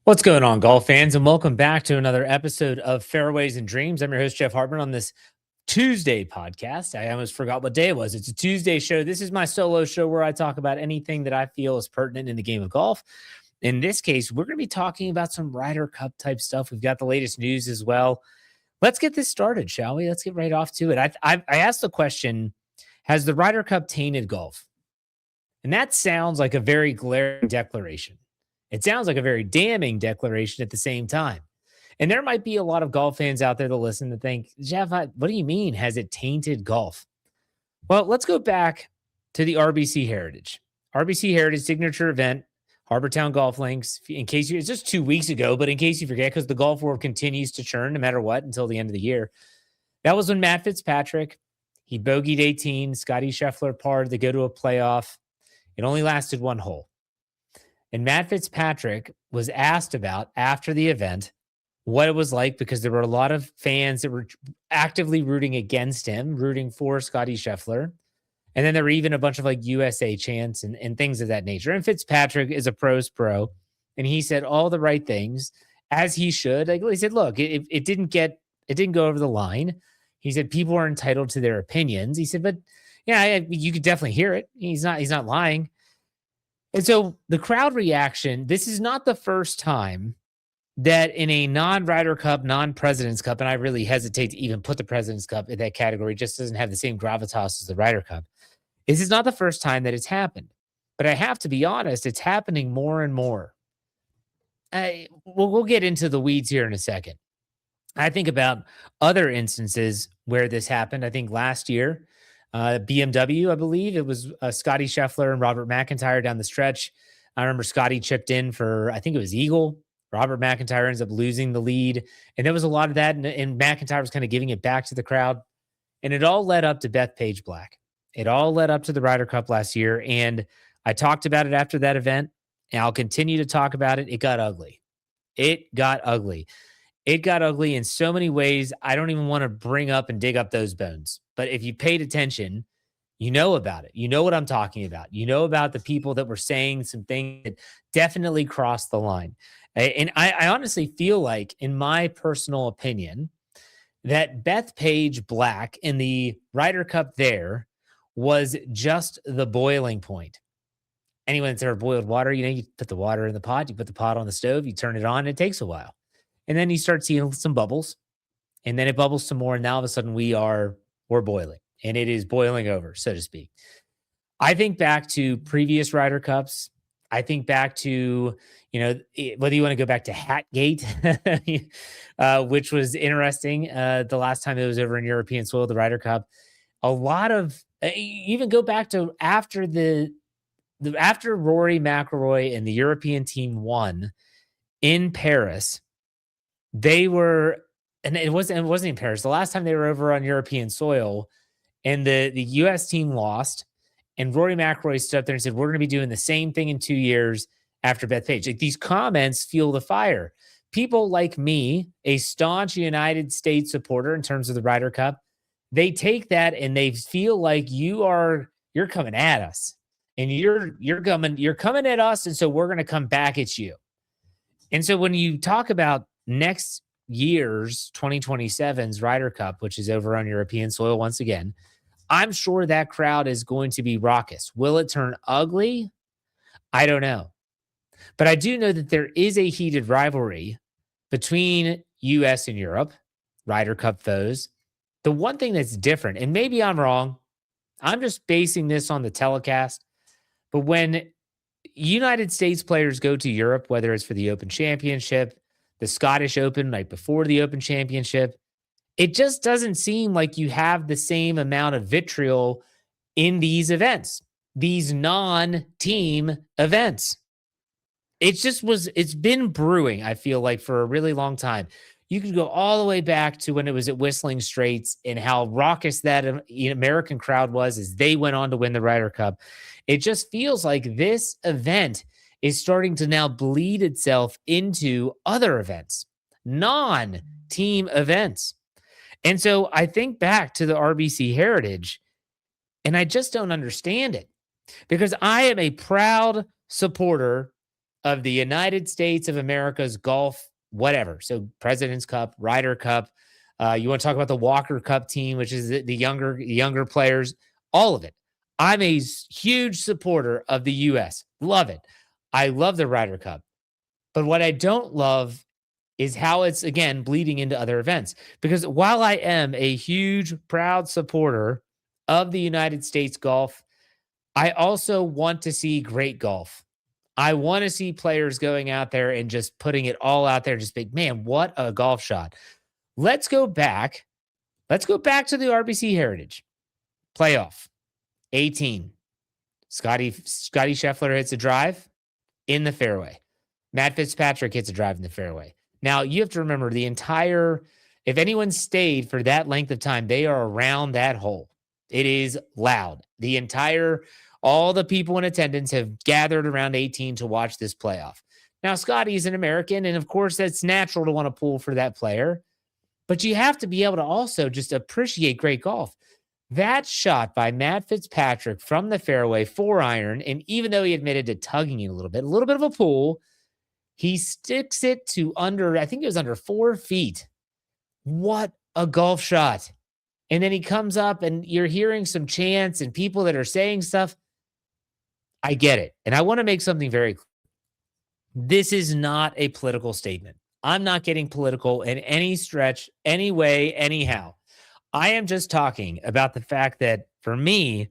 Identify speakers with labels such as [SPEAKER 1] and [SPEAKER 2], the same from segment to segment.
[SPEAKER 1] What's going on, golf fans, and welcome back to another episode of Fairways and Dreams. I'm your host, Jeff Hartman, on this Tuesday podcast. I almost forgot what day it was. It's a Tuesday show. This is my solo show where I talk about anything that I feel is pertinent in the game of golf. In this case, we're going to be talking about some Ryder Cup type stuff. We've got the latest news as well. Let's get this started, shall we? Let's get right off to it. I asked the question, has the Ryder Cup tainted golf? And that sounds like a very glaring declaration. It sounds like a very damning declaration at the same time. And there might be a lot of golf fans out there that listen to think, Jeff, what do you mean? Has it tainted golf? Well, let's go back to the RBC Heritage. RBC Heritage signature event, Harbortown Golf Links. In case it's just 2 weeks ago, but in case you forget, because the golf world continues to churn no matter what until the end of the year. That was when Matt Fitzpatrick, he bogeyed 18, Scotty Scheffler parred to go to a playoff. It only lasted one hole. And Matt Fitzpatrick was asked about after the event what it was like, because there were a lot of fans that were actively rooting against him, rooting for Scotty Scheffler. And then there were even a bunch of like USA chants and things of that nature. And Fitzpatrick is a pro's pro. And he said all the right things, as he should. Like he said, look, it didn't go over the line. He said people are entitled to their opinions. He said, but yeah, you could definitely hear it. He's not lying. And so the crowd reaction, this is not the first time that in a non-Ryder Cup, non-President's Cup, and I really hesitate to even put the President's Cup in that category, it just doesn't have the same gravitas as the Ryder Cup. This is not the first time that it's happened. But I have to be honest, it's happening more and more. We'll get into the weeds here in a second. I think about other instances where this happened. I think last year, BMW, I believe it was Scotty Scheffler and Robert McIntyre down the stretch. I remember Scotty chipped in for, I think it was Eagle. Robert McIntyre ends up losing the lead. And there was a lot of that. And McIntyre was kind of giving it back to the crowd. And it all led up to Bethpage Black. It all led up to the Ryder Cup last year. And I talked about it after that event. And I'll continue to talk about it. It got ugly. It got ugly. It got ugly in so many ways. I don't even want to bring up and dig up those bones. But if you paid attention, you know about it. You know what I'm talking about. You know about the people that were saying some things that definitely crossed the line. And I honestly feel like, in my personal opinion, that Bethpage Black in the Ryder Cup there was just the boiling point. Anyone that's ever boiled water, you put the water in the pot, you put the pot on the stove, you turn it on, it takes a while. And then you start seeing some bubbles, and then it bubbles some more. And now all of a sudden we're boiling, and it is boiling over, so to speak. I think back to previous Ryder Cups. I think back to, whether you want to go back to Hatgate, which was interesting. The last time it was over in European soil, the Ryder Cup, a lot of, even go back to after after Rory McIlroy and the European team won in Paris. They were, and it wasn't in Paris. The last time they were over on European soil, and the U.S. team lost, and Rory McIlroy stood up there and said, "We're going to be doing the same thing in 2 years after Bethpage." Like, these comments fuel the fire. People like me, a staunch United States supporter in terms of the Ryder Cup, they take that and they feel like you're coming at us, and you're coming at us, and so we're going to come back at you. And so when you talk about next year's 2027's Ryder Cup, which is over on European soil once again, I'm sure that crowd is going to be raucous. Will it turn ugly? I don't know. But I do know that there is a heated rivalry between US and Europe, Ryder Cup foes. The one thing that's different, and maybe I'm wrong, I'm just basing this on the telecast, but when United States players go to Europe, whether it's for the Open Championship, the Scottish Open, like before the Open Championship, it just doesn't seem like you have the same amount of vitriol in these events, these non-team events. It's been brewing, I feel like, for a really long time. You could go all the way back to when it was at Whistling Straits and how raucous that American crowd was as they went on to win the Ryder Cup. It just feels like this event is starting to now bleed itself into other events, non-team events. And so I think back to the RBC Heritage, and I just don't understand it, because I am a proud supporter of the United States of America's golf, whatever. So President's Cup, Ryder Cup. You want to talk about the Walker Cup team, which is the younger players, all of it. I'm a huge supporter of the U.S. Love it. I love the Ryder Cup. But what I don't love is how it's, again, bleeding into other events. Because while I am a huge, proud supporter of the United States golf, I also want to see great golf. I want to see players going out there and just putting it all out there. Just think, man, what a golf shot. Let's go back. Let's go back to the RBC Heritage playoff. 18. Scotty Scheffler hits a drive in the fairway. Matt Fitzpatrick hits a drive in the fairway. Now, you have to remember if anyone stayed for that length of time, they are around that hole. It is loud. All the people in attendance have gathered around 18 to watch this playoff. Now, Scotty is an American, and of course, that's natural to want to pull for that player. But you have to be able to also just appreciate great golf. That shot by Matt Fitzpatrick from the fairway, 4-iron, and even though he admitted to tugging it a little bit of a pull, he sticks it to I think it was under 4 feet. What a golf shot. And then he comes up and you're hearing some chants and people that are saying stuff. I get it. And I want to make something very clear. This is not a political statement. I'm not getting political in any stretch, any way, anyhow. I am just talking about the fact that for me,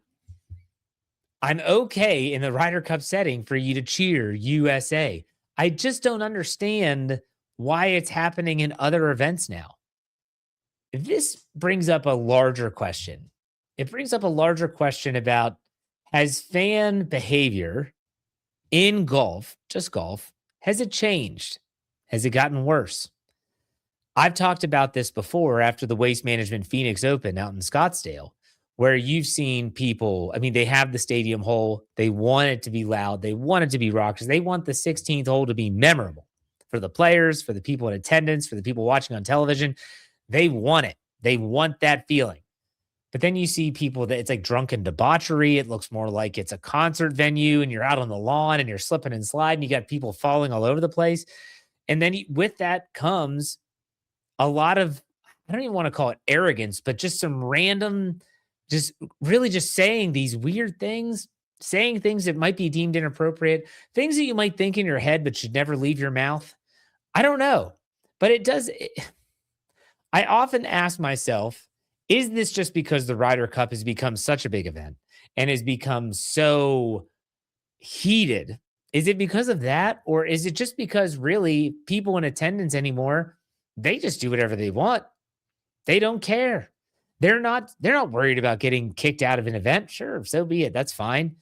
[SPEAKER 1] I'm okay in the Ryder Cup setting for you to cheer USA. I just don't understand why it's happening in other events now. This brings up a larger question. It brings up a larger question about, has fan behavior in golf, just golf, has it changed? Has it gotten worse? I've talked about this before after the Waste Management Phoenix Open out in Scottsdale, where you've seen people, they have the stadium hole. They want it to be loud. They want it to be raucous. They want the 16th hole to be memorable for the players, for the people in attendance, for the people watching on television. They want it. They want that feeling. But then you see people that it's like drunken debauchery. It looks more like it's a concert venue and you're out on the lawn and you're slipping and sliding. You got people falling all over the place. And then with that comes a lot of, I don't even want to call it arrogance, but just some random, just saying these weird things, saying things that might be deemed inappropriate, things that you might think in your head but should never leave your mouth. I don't know. But I often ask myself, is this just because the Ryder Cup has become such a big event and has become so heated? Is it because of that? Or is it just because really people in attendance anymore, they just do whatever they want? They don't care. They're not worried about getting kicked out of an event. Sure, so be it. That's fine.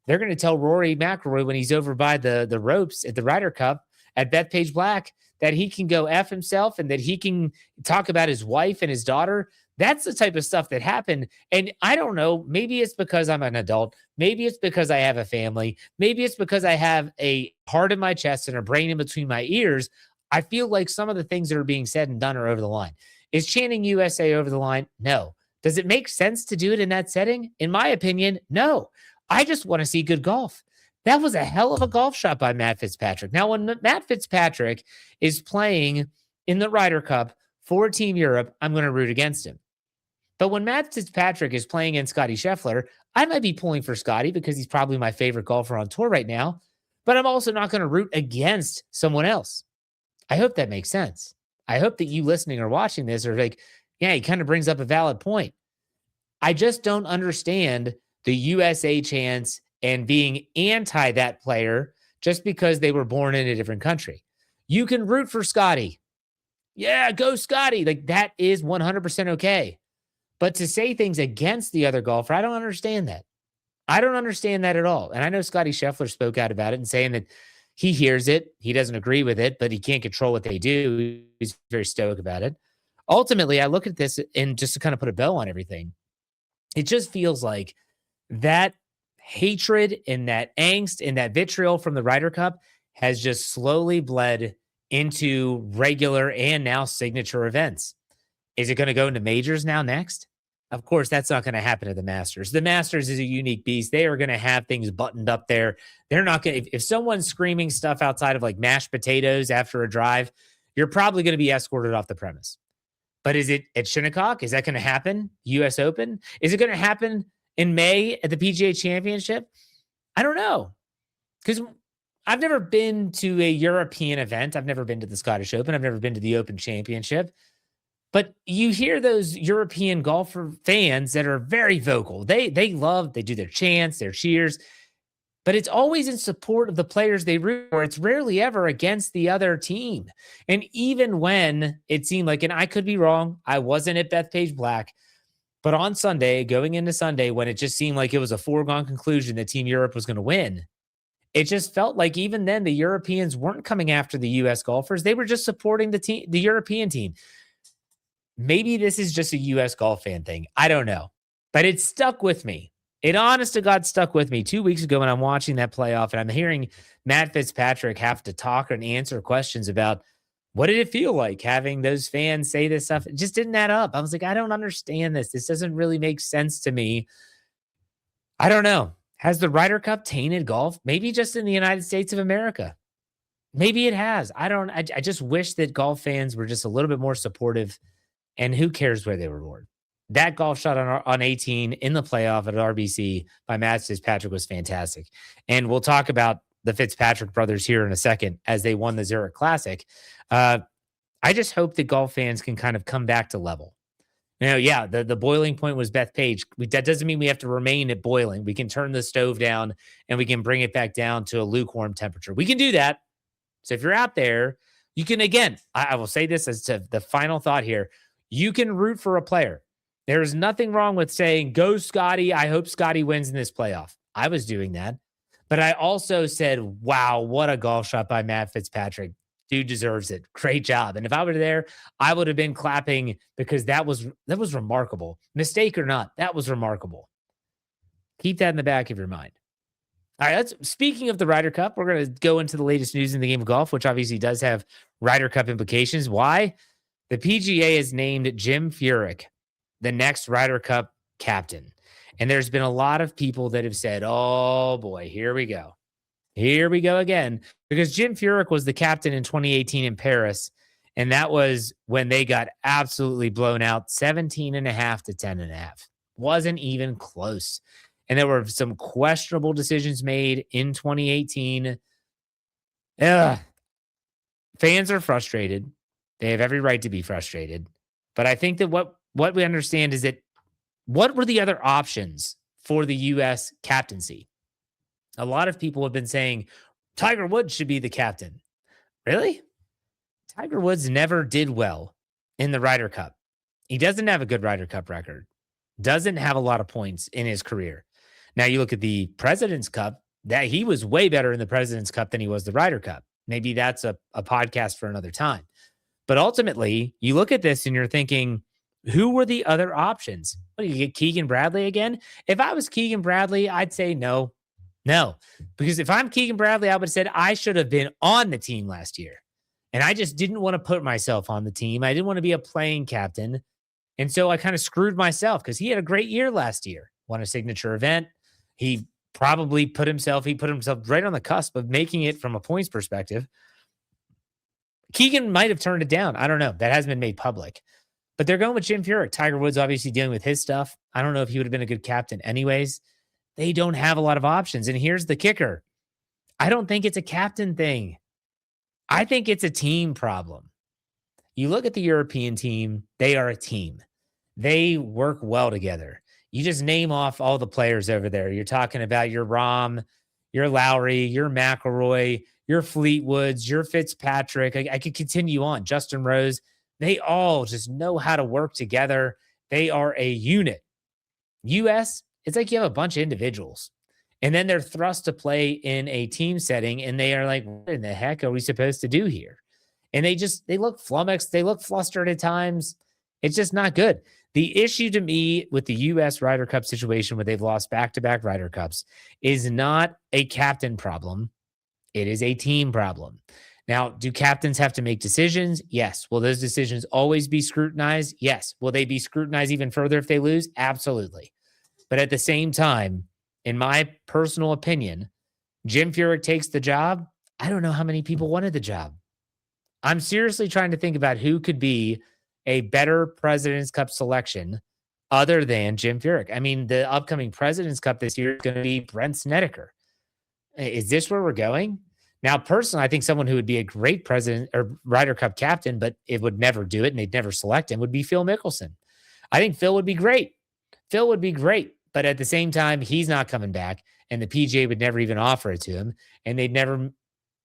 [SPEAKER 1] They're going to tell Rory McIlroy when he's over by the ropes at the Ryder Cup at Bethpage Black that he can go F himself and that he can talk about his wife and his daughter. That's the type of stuff that happened. And I don't know, maybe it's because I'm an adult. Maybe it's because I have a family. Maybe it's because I have a heart in my chest and a brain in between my ears. I feel like some of the things that are being said and done are over the line. Is chanting USA over the line? No. Does it make sense to do it in that setting? In my opinion, no. I just want to see good golf. That was a hell of a golf shot by Matt Fitzpatrick. Now, when Matt Fitzpatrick is playing in the Ryder Cup for Team Europe, I'm going to root against him. But when Matt Fitzpatrick is playing in Scotty Scheffler, I might be pulling for Scotty because he's probably my favorite golfer on tour right now. But I'm also not going to root against someone else. I hope that makes sense. I hope that you listening or watching this are like, yeah, he kind of brings up a valid point. I just don't understand the USA chants and being anti that player just because they were born in a different country. You can root for Scotty. Yeah, go Scotty. Like that is 100% okay. But to say things against the other golfer, I don't understand that. I don't understand that at all. And I know Scotty Scheffler spoke out about it and saying that he hears it. He doesn't agree with it, but he can't control what they do. He's very stoic about it. Ultimately, I look at this and just to kind of put a bow on everything, it just feels like that hatred and that angst and that vitriol from the Ryder Cup has just slowly bled into regular and now signature events. Is it going to go into majors now next? Of course, that's not going to happen at the Masters. The Masters is a unique beast. They are going to have things buttoned up there. They're not going to, if someone's screaming stuff outside of like mashed potatoes after a drive, you're probably going to be escorted off the premise. But is it at Shinnecock? Is that going to happen? US Open? Is it going to happen in May at the PGA Championship? I don't know. Because I've never been to a European event. I've never been to the Scottish Open. I've never been to the Open Championship. But you hear those European golfer fans that are very vocal. They do their chants, their cheers, but it's always in support of the players they root for. It's rarely ever against the other team. And even when it seemed like, and I could be wrong, I wasn't at Bethpage Black, but on Sunday, going into Sunday, when it just seemed like it was a foregone conclusion that Team Europe was going to win, it just felt like even then the Europeans weren't coming after the U.S. golfers. They were just supporting the European team. Maybe this is just a U.S. golf fan thing. I don't know. But it stuck with me. It honest to God stuck with me 2 weeks ago when I'm watching that playoff and I'm hearing Matt Fitzpatrick have to talk and answer questions about what did it feel like having those fans say this stuff. It just didn't add up. I was like, I don't understand this. This doesn't really make sense to me. I don't know. Has the Ryder Cup tainted golf? Maybe just in the United States of America. Maybe it has. I just wish that golf fans were just a little bit more supportive. And who cares where they were born? That golf shot on 18 in the playoff at RBC by Matt Fitzpatrick was fantastic. And we'll talk about the Fitzpatrick brothers here in a second as they won the Zurich Classic. I just hope that golf fans can kind of come back to level. Yeah, the boiling point was Bethpage. That doesn't mean we have to remain at boiling. We can turn the stove down and we can bring it back down to a lukewarm temperature. We can do that. So if you're out there, you can, again, I will say this as to the final thought here. You can root for a player. There is nothing wrong with saying, go Scotty. I hope Scotty wins in this playoff. I was doing that. But I also said, wow, what a golf shot by Matt Fitzpatrick. Dude deserves it. Great job. And if I were there, I would have been clapping because that was remarkable. Mistake or not, that was remarkable. Keep that in the back of your mind. All right, speaking of the Ryder Cup, we're going to go into the latest news in the game of golf, which obviously does have Ryder Cup implications. Why? The PGA has named Jim Furyk the next Ryder Cup captain. And there's been a lot of people that have said, oh boy, here we go. Here we go again. Because Jim Furyk was the captain in 2018 in Paris. And that was when they got absolutely blown out 17.5 to 10.5. Wasn't even close. And there were some questionable decisions made in 2018. Fans are frustrated. They have every right to be frustrated. But I think that what we understand is that what were the other options for the U.S. captaincy? A lot of people have been saying Tiger Woods should be the captain. Really? Tiger Woods never did well in the Ryder Cup. He doesn't have a good Ryder Cup record. Doesn't have a lot of points in his career. Now you look at the President's Cup, that he was way better in the President's Cup than he was the Ryder Cup. Maybe that's a podcast for another time. But ultimately, you look at this and you're thinking, who were the other options? What, do you get Keegan Bradley again? If I was Keegan Bradley, I'd say no. No. Because if I'm Keegan Bradley, I would have said I should have been on the team last year. And I just didn't want to put myself on the team. I didn't want to be a playing captain. And so I kind of screwed myself because he had a great year last year. Won a signature event. He probably put himself right on the cusp of making it from a points perspective. Keegan might have turned it down. I don't know. That hasn't been made public. But they're going with Jim Furyk. Tiger Woods obviously dealing with his stuff. I don't know if he would have been a good captain anyways. They don't have a lot of options. And here's the kicker. I don't think it's a captain thing. I think it's a team problem. You look at the European team, they are a team. They work well together. You just name off all the players over there. You're talking about your Rahm, your Lowry, your McIlroy, your Fleetwoods, your Fitzpatrick. I could continue on. Justin Rose. They all just know how to work together. They are a unit. U.S., it's like you have a bunch of individuals. And then they're thrust to play in a team setting, and they are like, what in the heck are we supposed to do here? And they look flummoxed. They look flustered at times. It's just not good. The issue to me with the U.S. Ryder Cup situation where they've lost back-to-back Ryder Cups is not a captain problem. It is a team problem. Now, do captains have to make decisions? Yes. Will those decisions always be scrutinized? Yes. Will they be scrutinized even further if they lose? Absolutely. But at the same time, in my personal opinion, Jim Furyk takes the job. I don't know how many people wanted the job. I'm seriously trying to think about who could be a better President's Cup selection other than Jim Furyk. I mean, the upcoming President's Cup this year is going to be Brent Snedeker. Is this where we're going? Now, personally, I think someone who would be a great president or Ryder Cup captain, but it would never do it and they'd never select him, would be Phil Mickelson. I think Phil would be great. Phil would be great. But at the same time, he's not coming back, and the PGA would never even offer it to him, and they'd never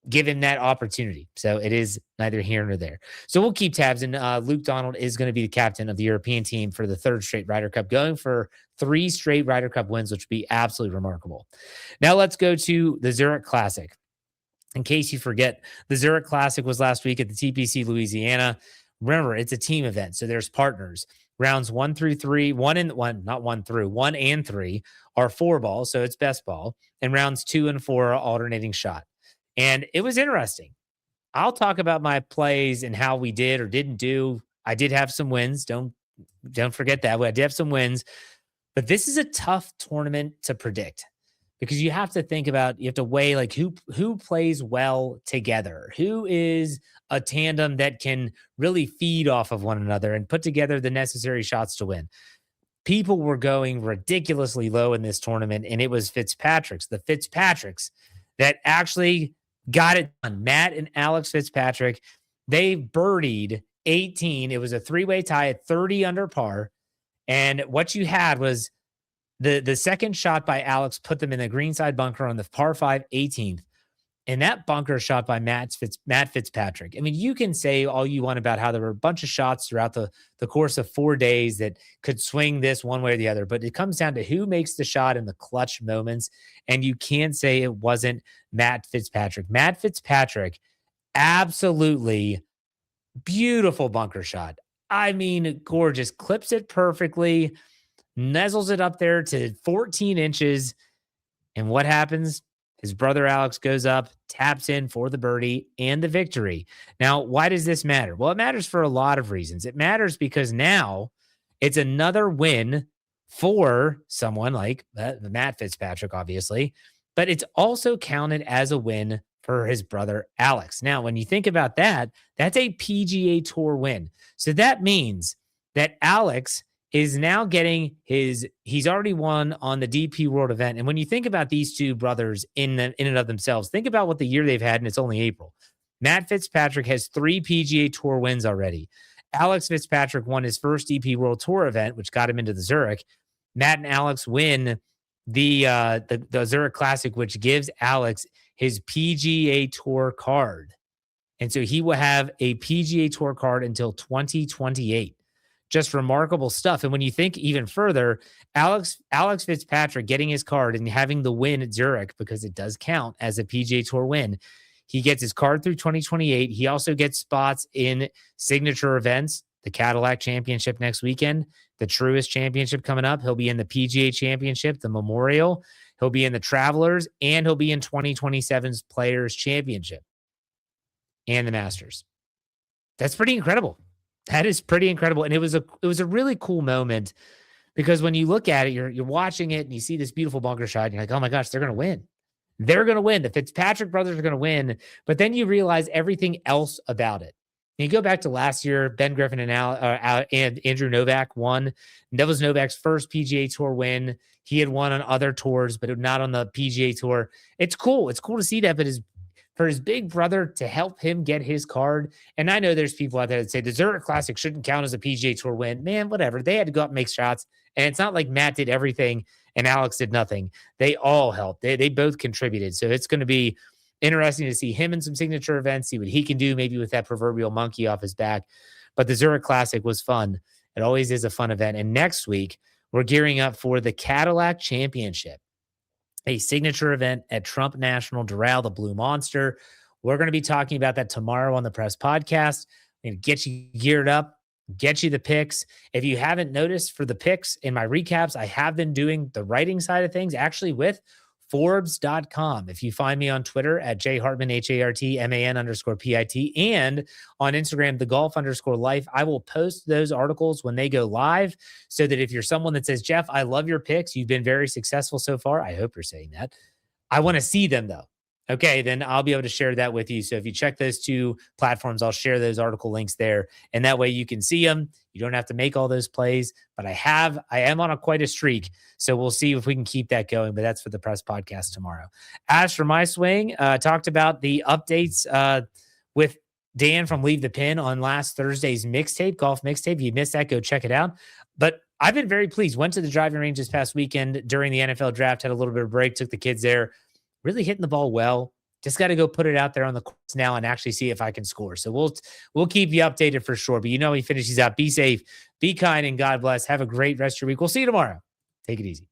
[SPEAKER 1] give him that opportunity. So it is neither here nor there. So we'll keep tabs. And Luke Donald is going to be the captain of the European team for the third straight Ryder Cup, going for 3 straight Ryder Cup wins, which would be absolutely remarkable. Now let's go to the Zurich Classic. In case you forget, the Zurich Classic was last week at the TPC Louisiana. Remember, it's a team event, so there's partners. Rounds 1 through 3, 1 and 3 are 4 balls, so it's best ball. And rounds 2 and 4 are alternating shot. And it was interesting. I'll talk about my plays and how we did or didn't do. I did have some wins. Don't forget that. I did have some wins. But this is a tough tournament to predict because you have to think about, you have to weigh like who plays well together, who is a tandem that can really feed off of one another and put together the necessary shots to win. People were going ridiculously low in this tournament, and it was the Fitzpatricks that actually got it done. Matt and Alex Fitzpatrick, they birdied 18. It was a 3-way tie at 30 under par. And what you had was the second shot by Alex put them in the greenside bunker on the par 5 18th. And that bunker shot by Matt Fitzpatrick. I mean, you can say all you want about how there were a bunch of shots throughout the course of 4 days that could swing this one way or the other, but it comes down to who makes the shot in the clutch moments. And you can't say it wasn't Matt Fitzpatrick. Matt Fitzpatrick, absolutely beautiful bunker shot. I mean, gorgeous. Clips it perfectly, nuzzles it up there to 14 inches. And what happens? His brother Alex goes up, taps in for the birdie and the victory. Now, why does this matter? Well, it matters for a lot of reasons. It matters because now it's another win for someone like Matt Fitzpatrick, obviously, but it's also counted as a win for his brother Alex. Now, when you think about that, that's a PGA Tour win. So that means that Alex is now getting he's already won on the DP World event. And when you think about these two brothers in and of themselves, think about what the year they've had, and it's only April. Matt Fitzpatrick has 3 PGA Tour wins already. Alex Fitzpatrick won his first DP World Tour event, which got him into the Zurich. Matt and Alex win the Zurich Classic, which gives Alex his PGA Tour card. And so he will have a PGA Tour card until 2028. Just remarkable stuff. And when you think even further, Alex Fitzpatrick getting his card and having the win at Zurich, because it does count as a PGA Tour win, he gets his card through 2028. He also gets spots in signature events, the Cadillac Championship next weekend, the Truist Championship coming up. He'll be in the PGA Championship, the Memorial. He'll be in the Travelers, and he'll be in 2027's Players Championship and the Masters. That's pretty incredible. That is pretty incredible. And it was a really cool moment because when you look at it, you're watching it and you see this beautiful bunker shot and you're like, oh my gosh, they're going to win. They're going to win. The Fitzpatrick brothers are going to win. But then you realize everything else about it. And you go back to last year, Ben Griffin and Andrew Novak won. That was Novak's first PGA Tour win. He had won on other tours, but not on the PGA Tour. It's cool. It's cool to see that, but for his big brother to help him get his card. And I know there's people out there that say the Zurich Classic shouldn't count as a PGA Tour win. Man, whatever. They had to go up and make shots. And it's not like Matt did everything and Alex did nothing. They all helped. They both contributed. So it's going to be interesting to see him in some signature events, see what he can do maybe with that proverbial monkey off his back. But the Zurich Classic was fun. It always is a fun event. And next week, we're gearing up for the Cadillac Championship, a signature event at Trump National Doral, the Blue Monster. We're going to be talking about that tomorrow on the Press Podcast. I'm going to get you geared up, get you the picks. If you haven't noticed for the picks in my recaps, I have been doing the writing side of things actually with Forbes.com. If you find me on Twitter at jhartman, HARTMAN_PIT, and on Instagram, thegolf_life, I will post those articles when they go live so that if you're someone that says, Jeff, I love your picks, you've been very successful so far. I hope you're saying that. I want to see them though. Okay, then I'll be able to share that with you. So if you check those two platforms, I'll share those article links there. And that way you can see them. You don't have to make all those plays, but I am on quite a streak. So we'll see if we can keep that going. But that's for the press podcast tomorrow. As for my swing, talked about the updates with Dan from Leave the Pin on last Thursday's mixtape, golf mixtape. If you missed that, go check it out. But I've been very pleased. Went to the driving range this past weekend during the NFL draft, had a little bit of break, took the kids there. Really hitting the ball well. Just got to go put it out there on the course now and actually see if I can score. So we'll keep you updated for sure. But you know, he finishes out. Be safe, be kind, and God bless. Have a great rest of your week. We'll see you tomorrow. Take it easy.